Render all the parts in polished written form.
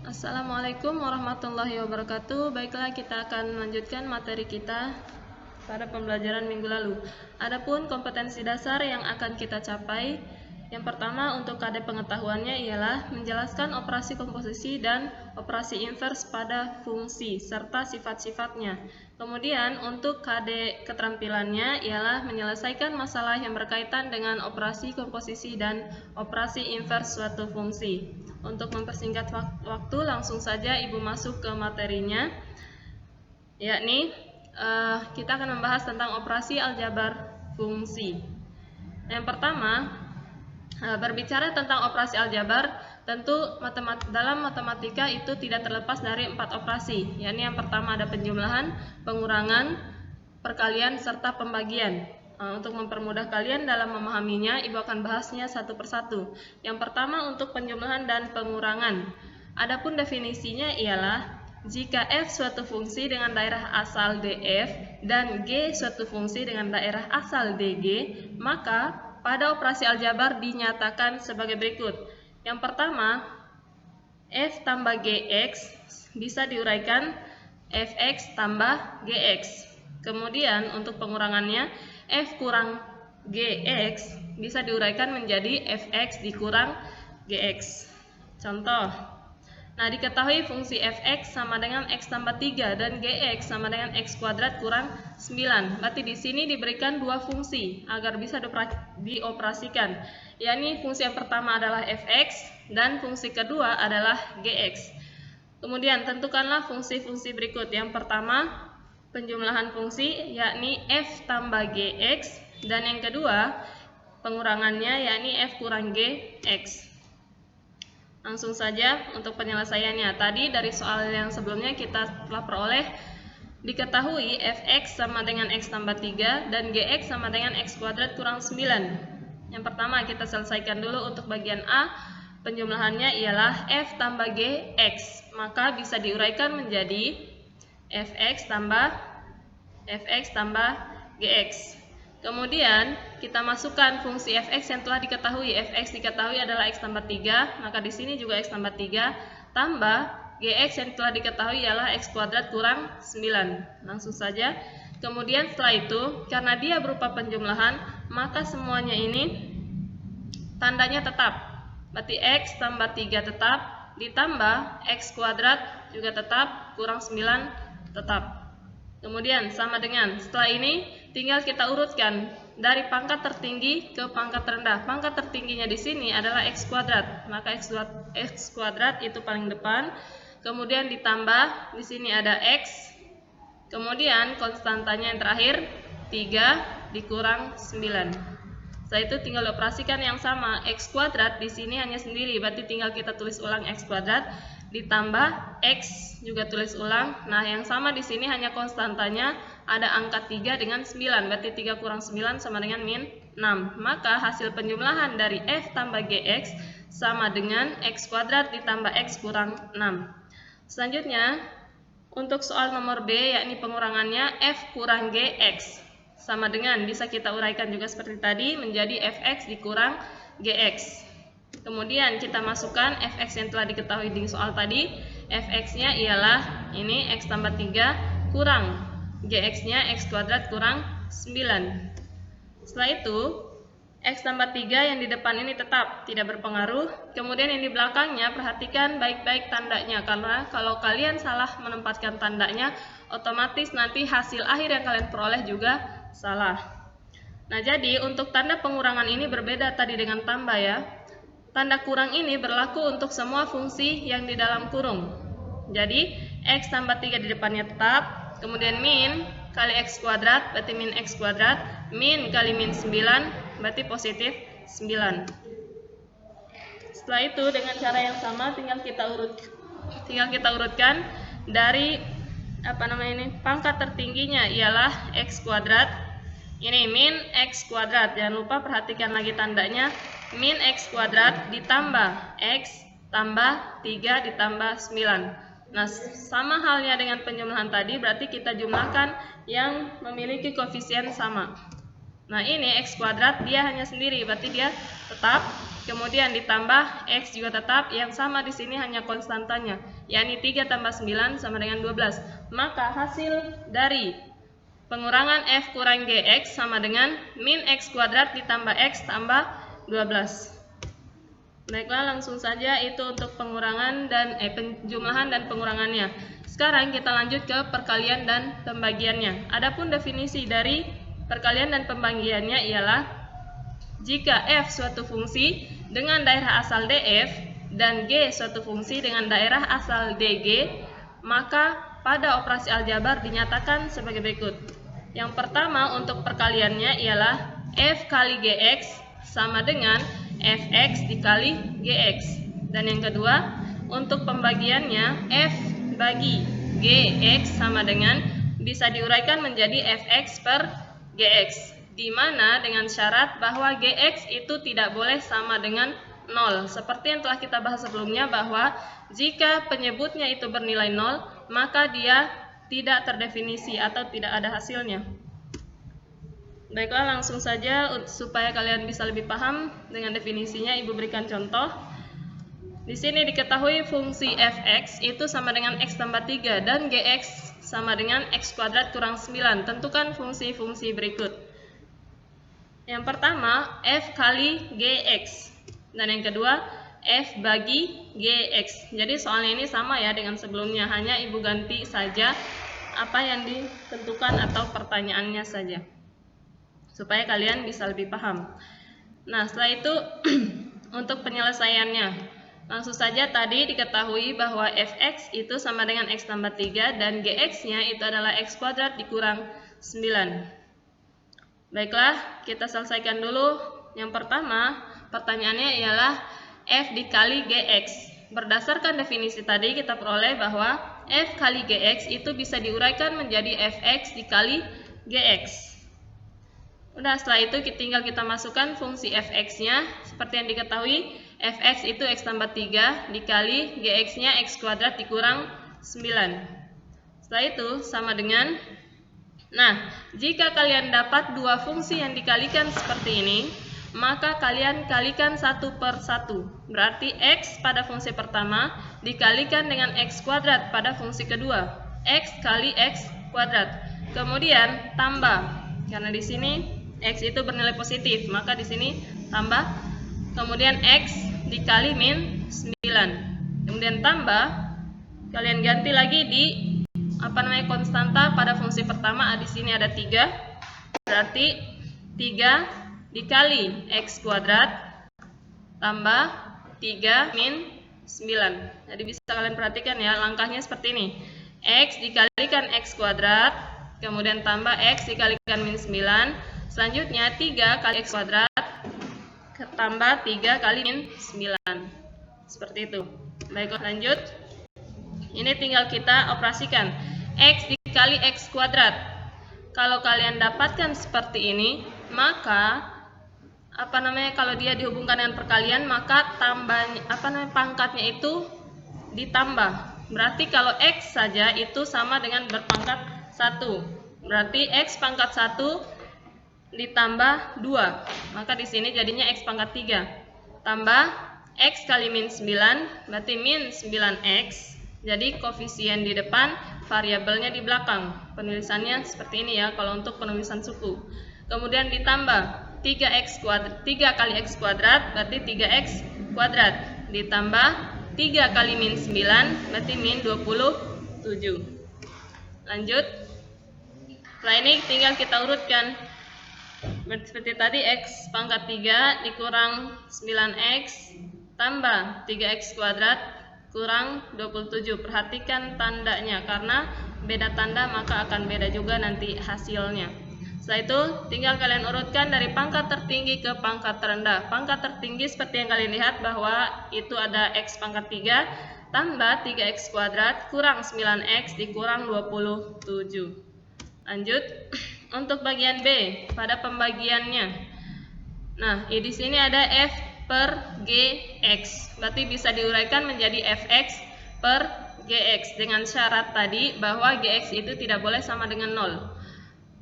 Assalamualaikum warahmatullahi wabarakatuh. Baiklah, kita akan melanjutkan materi kita pada pembelajaran minggu lalu. Adapun kompetensi dasar yang akan kita capai, yang pertama untuk KD pengetahuannya ialah menjelaskan operasi komposisi dan operasi invers pada fungsi serta sifat-sifatnya. Kemudian untuk KD keterampilannya ialah menyelesaikan masalah yang berkaitan dengan operasi komposisi dan operasi invers suatu fungsi. Untuk mempersingkat waktu, langsung saja Ibu masuk ke materinya, yakni kita akan membahas tentang operasi aljabar fungsi. Yang pertama, berbicara tentang operasi aljabar, tentu dalam matematika itu tidak terlepas dari 4 operasi, yakni yang pertama ada penjumlahan, pengurangan, perkalian, serta pembagian. Untuk mempermudah kalian dalam memahaminya, Ibu akan bahasnya satu persatu. Yang pertama untuk penjumlahan dan pengurangan. Adapun definisinya ialah jika f suatu fungsi dengan daerah asal df dan g suatu fungsi dengan daerah asal dg, maka pada operasi aljabar dinyatakan sebagai berikut. Yang pertama, f tambah gx bisa diuraikan fx tambah gx. Kemudian untuk pengurangannya, f kurang gx bisa diuraikan menjadi fx dikurang gx. Contoh, nah diketahui fungsi fx sama dengan x tambah 3 dan gx sama dengan x kuadrat kurang 9. Berarti di sini diberikan dua fungsi agar bisa dioperasikan, yakni fungsi yang pertama adalah fx dan fungsi kedua adalah gx. Kemudian tentukanlah fungsi-fungsi berikut. Yang pertama, penjumlahan fungsi yakni f tambah gx, dan yang kedua pengurangannya yakni f kurang gx. Langsung saja untuk penyelesaiannya. Tadi dari soal yang sebelumnya kita telah peroleh diketahui fx sama dengan x tambah 3 dan gx sama dengan x kuadrat kurang 9. Yang pertama kita selesaikan dulu untuk bagian A. Penjumlahannya ialah f tambah gx, maka bisa diuraikan menjadi fx tambah gx. Kemudian kita masukkan fungsi fx yang telah diketahui. Fx diketahui adalah x tambah 3, maka di sini juga x tambah 3 tambah gx yang telah diketahui ialah x kuadrat kurang 9. Langsung saja. Kemudian setelah itu, karena dia berupa penjumlahan, maka semuanya ini tandanya tetap. Berarti x tambah 3 tetap, ditambah x kuadrat juga tetap, kurang 9 tetap. Kemudian sama dengan, setelah ini tinggal kita urutkan dari pangkat tertinggi ke pangkat terendah. Pangkat tertingginya di sini adalah x kuadrat, maka x kuadrat itu paling depan. Kemudian ditambah di sini ada x. Kemudian konstantanya yang terakhir 3 dikurang 9. Setelah itu tinggal dioperasikan yang sama. X kuadrat di sini hanya sendiri, berarti tinggal kita tulis ulang x kuadrat ditambah x juga tulis ulang. Nah, yang sama di sini hanya konstantanya ada angka 3 dengan 9, berarti 3 kurang 9 sama dengan min 6. Maka hasil penjumlahan dari f tambah gx sama dengan x kuadrat ditambah x kurang 6. Selanjutnya, untuk soal nomor B, yakni pengurangannya f kurang gx sama dengan, bisa kita uraikan juga seperti tadi menjadi fx dikurang gx. Kemudian kita masukkan fx yang telah diketahui di soal tadi. Fx-nya ialah ini x tambah 3 kurang gx-nya x kuadrat kurang 9. Setelah itu x tambah 3 yang di depan ini tetap tidak berpengaruh. Kemudian yang di belakangnya perhatikan baik-baik tandanya, karena kalau kalian salah menempatkan tandanya, otomatis nanti hasil akhir yang kalian peroleh juga salah. Nah, jadi untuk tanda pengurangan ini berbeda tadi dengan tambah ya. Tanda kurang ini berlaku untuk semua fungsi yang di dalam kurung. Jadi x tambah 3 di depannya tetap, kemudian min kali x kuadrat berarti min x kuadrat, min kali min 9 berarti positif 9. Setelah itu dengan cara yang sama tinggal kita urutkan dari pangkat tertingginya ialah x kuadrat. Ini min x kuadrat, jangan lupa perhatikan lagi tandanya, min x kuadrat ditambah x tambah 3 ditambah 9. Nah, sama halnya dengan penjumlahan tadi, berarti kita jumlahkan yang memiliki koefisien sama. Nah, ini X kuadrat dia hanya sendiri, berarti dia tetap. Kemudian ditambah X juga tetap, yang sama di sini hanya konstantanya, yakni 3 tambah 9 sama dengan 12. Maka hasil dari pengurangan F kurang GX sama dengan min X kuadrat ditambah X tambah 12. Baiklah, langsung saja itu untuk pengurangan dan penjumlahan dan pengurangannya. Sekarang kita lanjut ke perkalian dan pembagiannya. Adapun definisi dari perkalian dan pembagiannya ialah jika F suatu fungsi dengan daerah asal DF dan G suatu fungsi dengan daerah asal DG, maka pada operasi aljabar dinyatakan sebagai berikut. Yang pertama untuk perkaliannya ialah F kali GX sama dengan Fx dikali Gx. Dan yang kedua untuk pembagiannya F bagi Gx sama dengan bisa diuraikan menjadi Fx per Gx, di mana dengan syarat bahwa Gx itu tidak boleh sama dengan 0. Seperti yang telah kita bahas sebelumnya bahwa jika penyebutnya itu bernilai 0, maka dia tidak terdefinisi atau tidak ada hasilnya. Baiklah, langsung saja supaya kalian bisa lebih paham dengan definisinya, Ibu berikan contoh. Di sini diketahui fungsi Fx itu sama dengan X tambah 3 dan Gx sama dengan X kuadrat kurang 9. Tentukan fungsi-fungsi berikut. Yang pertama, F kali Gx. Dan yang kedua, F bagi Gx. Jadi soalnya ini sama ya dengan sebelumnya, hanya Ibu ganti saja apa yang ditentukan atau pertanyaannya saja, supaya kalian bisa lebih paham. Nah, setelah itu untuk penyelesaiannya, langsung saja tadi diketahui bahwa Fx itu sama dengan X tambah 3 dan Gx-nya itu adalah X kuadrat dikurang 9. Baiklah, kita selesaikan dulu. Yang pertama, pertanyaannya ialah F dikali Gx. Berdasarkan definisi tadi kita peroleh bahwa F kali Gx itu bisa diuraikan menjadi Fx dikali Gx. Udah, setelah itu tinggal kita masukkan fungsi Fx-nya. Seperti yang diketahui, Fx itu X tambah 3 dikali Gx-nya X kuadrat dikurang 9. Setelah itu sama dengan, nah, jika kalian dapat dua fungsi yang dikalikan seperti ini, maka kalian kalikan satu per satu. Berarti X pada fungsi pertama dikalikan dengan X kuadrat pada fungsi kedua. X kali X kuadrat. Kemudian tambah, karena di sini X itu bernilai positif, maka di sini tambah. Kemudian X dikali min 9. Kemudian tambah, kalian ganti lagi di konstanta pada fungsi pertama. Di sini ada 3. Berarti 3 dikali X kuadrat tambah 3 min 9. Jadi bisa kalian perhatikan ya, langkahnya seperti ini. X dikalikan X kuadrat, kemudian tambah X dikalikan min 9. Selanjutnya 3 kali X kuadrat tambah 3 kali min 9. Seperti itu. Baik, lanjut. Ini tinggal kita operasikan. X dikali X kuadrat. Kalau kalian dapatkan seperti ini, maka kalau dia dihubungkan dengan perkalian, maka pangkatnya itu ditambah. Berarti kalau X saja itu sama dengan berpangkat 1. Berarti X pangkat 1 ditambah 2, maka di sini jadinya X pangkat 3 tambah X kali min 9, berarti min 9X. Jadi koefisien di depan, variabelnya di belakang. Penulisannya seperti ini ya kalau untuk penulisan suku. Kemudian ditambah 3 kali X kuadrat, berarti 3X kuadrat, ditambah 3 kali min 9, berarti min 27. Lanjut. Setelah ini tinggal kita urutkan. Seperti tadi, X pangkat 3 dikurang 9X tambah 3X kuadrat kurang 27. Perhatikan tandanya, karena beda tanda maka akan beda juga nanti hasilnya. Setelah itu tinggal kalian urutkan dari pangkat tertinggi ke pangkat terendah. Pangkat tertinggi seperti yang kalian lihat bahwa itu ada X pangkat 3 tambah 3X kuadrat kurang 9X dikurang 27. Lanjut. Untuk bagian B pada pembagiannya. Nah, di sini ada F per Gx. Berarti bisa diuraikan menjadi Fx per Gx dengan syarat tadi bahwa Gx itu tidak boleh sama dengan 0.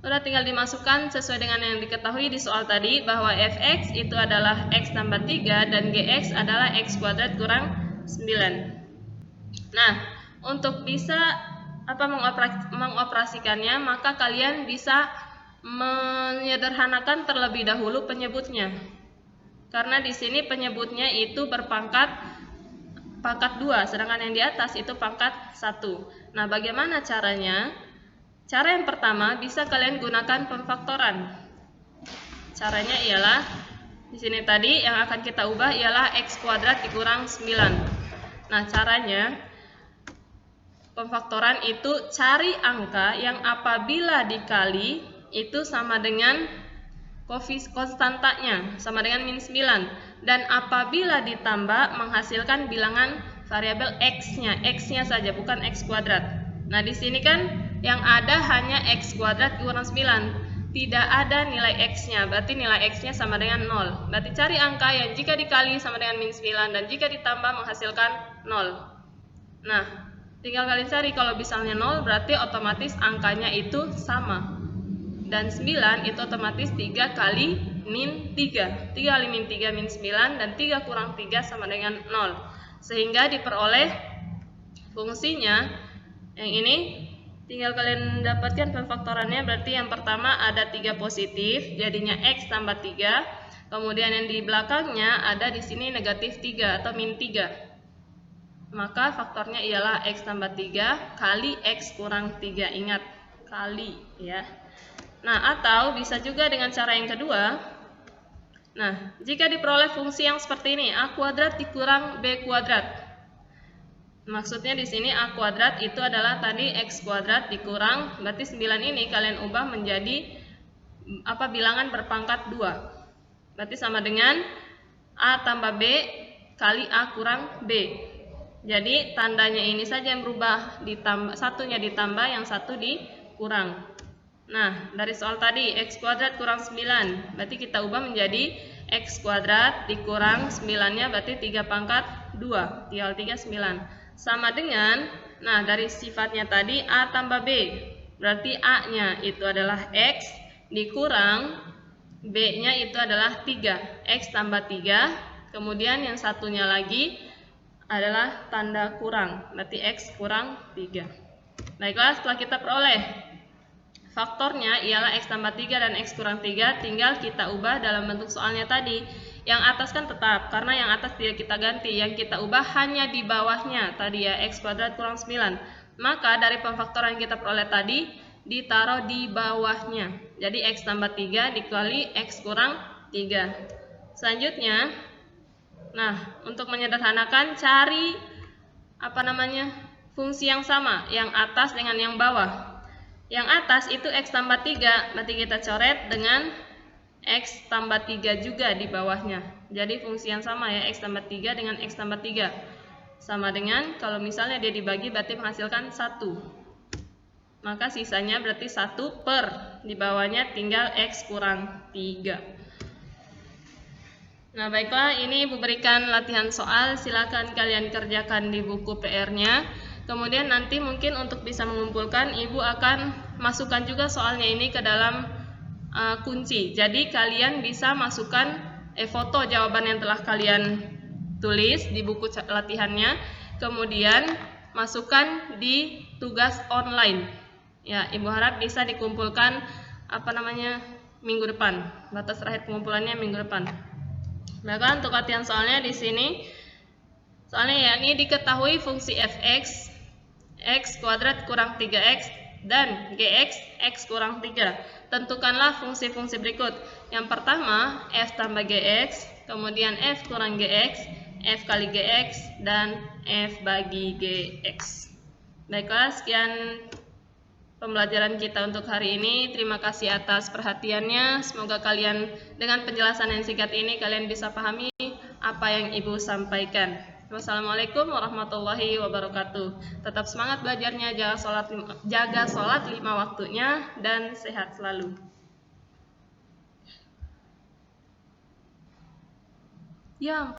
Udah tinggal dimasukkan sesuai dengan yang diketahui di soal tadi, bahwa fx itu adalah x tambah 3 dan gx adalah x kuadrat kurang 9. Nah, untuk bisa mengoperasikannya, maka kalian bisa menyederhanakan terlebih dahulu penyebutnya. Karena di sini penyebutnya itu berpangkat 2, sedangkan yang di atas itu pangkat 1. Nah, bagaimana caranya? Cara yang pertama bisa kalian gunakan pemfaktoran. Caranya ialah di sini tadi yang akan kita ubah ialah x kuadrat dikurang 9. Nah, caranya pemfaktoran itu cari angka yang apabila dikali itu sama dengan konstantanya, sama dengan min 9, dan apabila ditambah menghasilkan bilangan variabel x-nya saja, bukan x kuadrat. Nah, di sini kan yang ada hanya x kuadrat dikurang 9, tidak ada nilai x-nya, berarti nilai x-nya sama dengan 0. Berarti cari angka yang jika dikali sama dengan min 9 dan jika ditambah menghasilkan 0. Nah, tinggal kalian cari, kalau misalnya 0 berarti otomatis angkanya itu sama. Dan 9 itu otomatis 3 kali min 3. 3 kali min 3 min 9, dan 3 kurang 3 sama dengan 0. Sehingga diperoleh fungsinya yang ini. Tinggal kalian dapatkan pemfaktorannya, berarti yang pertama ada 3 positif, jadinya x tambah 3. Kemudian yang di belakangnya ada di sini negatif 3 atau min 3. Maka faktornya ialah x tambah 3 kali x kurang 3. Ingat, kali ya. Nah, atau bisa juga dengan cara yang kedua. Nah, jika diperoleh fungsi yang seperti ini, a kuadrat dikurang b kuadrat. Maksudnya di sini a kuadrat itu adalah tadi x kuadrat dikurang, berarti 9 ini kalian ubah menjadi bilangan berpangkat 2. Berarti sama dengan a tambah b kali a kurang b. Jadi tandanya ini saja yang berubah, satunya ditambah, yang satu dikurang. Nah, dari soal tadi x kuadrat kurang 9, berarti kita ubah menjadi x kuadrat dikurang 9-nya, berarti 3 pangkat 2, tinggal 3 9. Sama dengan, nah dari sifatnya tadi a tambah b, berarti a-nya itu adalah x dikurang b-nya itu adalah 3, x tambah 3, kemudian yang satunya lagi adalah tanda kurang, berarti x kurang 3. Baiklah, setelah kita peroleh faktornya ialah x tambah 3 dan x kurang 3, tinggal kita ubah dalam bentuk soalnya tadi. Yang atas kan tetap, karena yang atas tidak kita ganti, yang kita ubah hanya di bawahnya tadi ya, x kuadrat kurang 9. Maka dari pemfaktoran yang kita peroleh tadi ditaruh di bawahnya. Jadi x tambah 3 dikali x kurang 3. Selanjutnya, nah untuk menyederhanakan cari fungsi yang sama, yang atas dengan yang bawah. Yang atas itu x tambah 3, berarti kita coret dengan x tambah 3 juga di bawahnya. Jadi fungsi yang sama ya, x tambah 3 dengan x tambah 3. Sama dengan kalau misalnya dia dibagi berarti menghasilkan 1. Maka sisanya berarti 1 per, di bawahnya tinggal x kurang 3. Nah, baiklah, ini Ibu berikan latihan soal, silakan kalian kerjakan di buku PR-nya. Kemudian nanti mungkin untuk bisa mengumpulkan, Ibu akan masukkan juga soalnya ini ke dalam kunci. Jadi kalian bisa masukkan foto jawaban yang telah kalian tulis di buku latihannya, kemudian masukkan di tugas online. Ya, Ibu harap bisa dikumpulkan minggu depan. Batas terakhir pengumpulannya minggu depan. Maka untuk latihan soalnya di sini, soalnya yakni diketahui fungsi fx x kuadrat kurang 3x dan gx x kurang 3. Tentukanlah fungsi-fungsi berikut. Yang pertama, f tambah gx, kemudian f kurang gx, f kali gx, dan f bagi gx. Baiklah, sekian pembelajaran kita untuk hari ini. Terima kasih atas perhatiannya. Semoga kalian dengan penjelasan yang singkat ini kalian bisa pahami apa yang Ibu sampaikan. Wassalamualaikum warahmatullahi wabarakatuh. Tetap semangat belajarnya, jaga sholat 5 waktunya, dan sehat selalu. Ya.